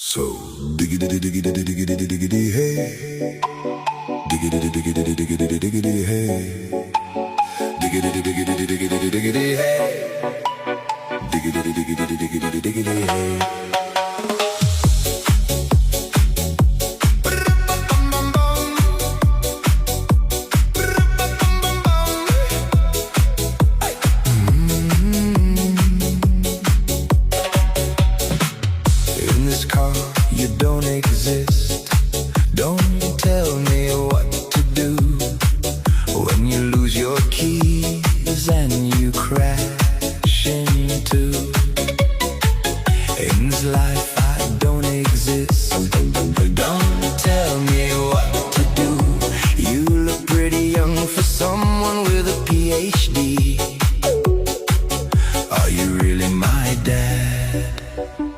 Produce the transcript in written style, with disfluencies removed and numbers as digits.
So diggity diggity diggity diggity hey, diggity diggity diggity diggity hey, diggity diggity diggity diggity hey, diggity diggity diggity diggity hey. In this car, you don't exist. Don't tell me what to do when you lose your keys and you crash into. In this life, I don't exist.